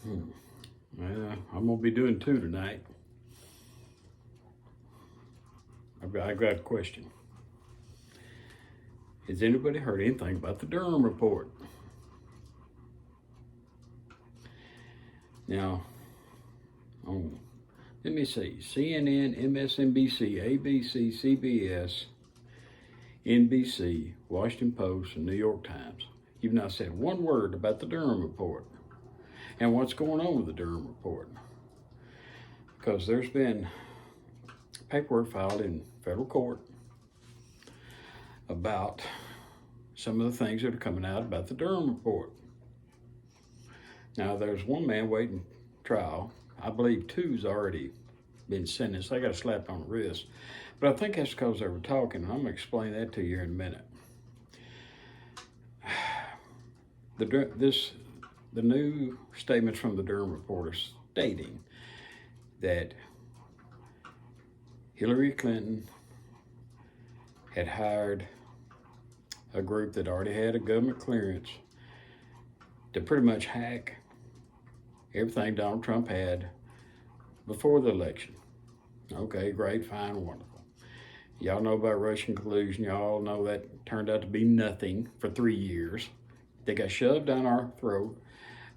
Well, I'm gonna be doing two tonight. I got a question. Has anybody heard anything about the Durham report? Now, oh, let me see. CNN, MSNBC, ABC, CBS, NBC, Washington Post, and New York Times. You've not said one word about the Durham report and what's going on with the Durham report. Because there's been paperwork filed in federal court about some of the things that are coming out about the Durham report. Now, there's one man waiting trial. I believe two's already been sentenced. They got a slap on the wrist. But I think that's because they were talking, and I'm going to explain that to you in a minute. The new statements from the Durham report are stating that Hillary Clinton had hired a group that already had a government clearance to pretty much hack everything Donald Trump had before the election. Okay, great, fine, wonderful. Y'all know about Russian collusion. Y'all know that turned out to be nothing for 3 years. They got shoved down our throat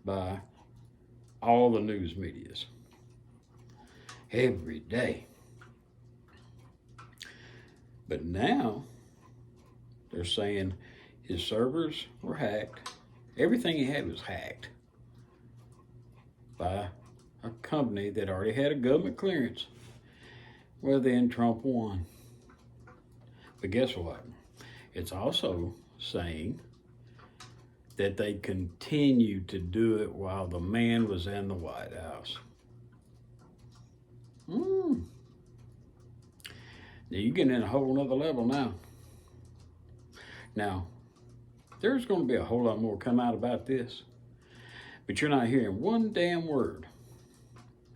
by all the news medias every day. But now they're saying his servers were hacked. Everything he had was hacked by a company that already had a government clearance. Well, then Trump won. But guess what? It's also saying that they continued to do it while the man was in the White House. Now you're getting in a whole nother level now. Now, there's going to be a whole lot more come out about this, but you're not hearing one damn word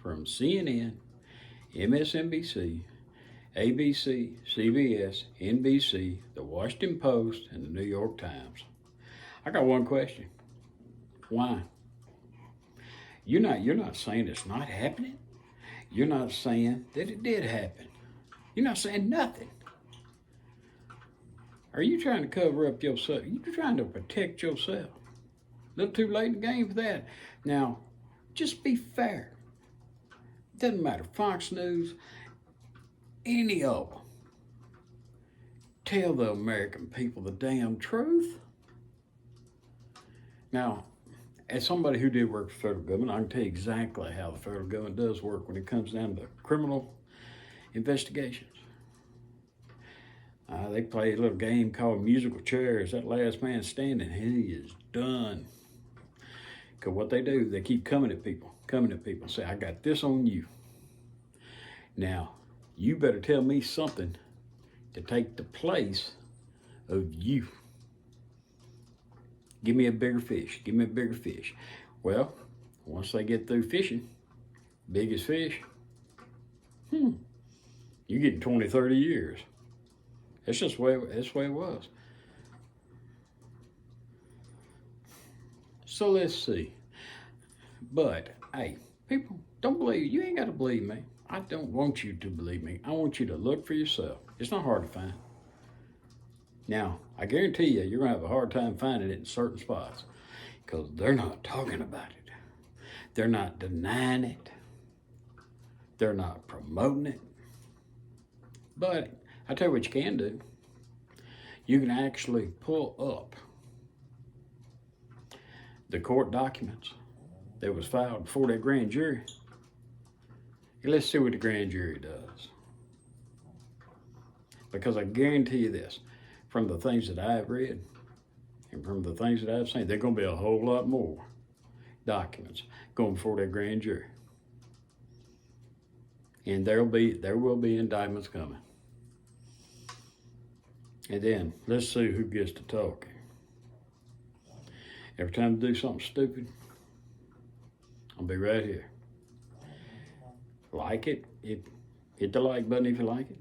from CNN, MSNBC, ABC, CBS, NBC, the Washington Post, and the New York Times. I got one question. Why? You're not saying it's not happening. You're not saying that it did happen. You're not saying nothing. Are you trying to cover up yourself? You're trying to protect yourself. A little too late in the game for that. Now, just be fair. Doesn't matter. Fox News, any of them. Tell the American people the damn truth. Now, as somebody who did work for the federal government, I can tell you exactly how the federal government does work when it comes down to criminal investigations. They play a little game called musical chairs. That last man standing, he is done. Because what they do, they keep coming at people, and say, I got this on you. Now, you better tell me something to take the place of you. Give me a bigger fish. Give me a bigger fish. Well, once they get through fishing, biggest fish, you're getting 20, 30 years. That's just the way it was. So let's see. But, hey, people, don't believe. You ain't got to believe me. I don't want you to believe me. I want you to look for yourself. It's not hard to find. Now, I guarantee you, you're going to have a hard time finding it in certain spots because they're not talking about it. They're not denying it. They're not promoting it. But I tell you what you can do. You can actually pull up the court documents that was filed before that grand jury. And let's see what the grand jury does. Because I guarantee you this, from the things that I've read and from the things that I've seen, there's going to be a whole lot more documents going before that grand jury. And there will be indictments coming. And then, let's see who gets to talk. Every time they do something stupid, I'll be right here. Like it, hit the like button if you like it.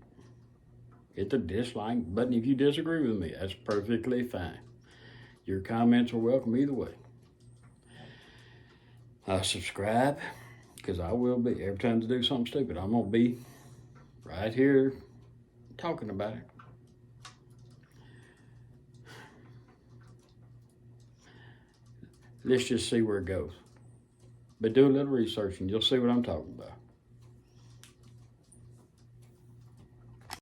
Hit the dislike button if you disagree with me. That's perfectly fine. Your comments are welcome either way. Subscribe, because I will be. Every time to do something stupid, I'm going to be right here talking about it. Let's just see where it goes. But do a little research and you'll see what I'm talking about.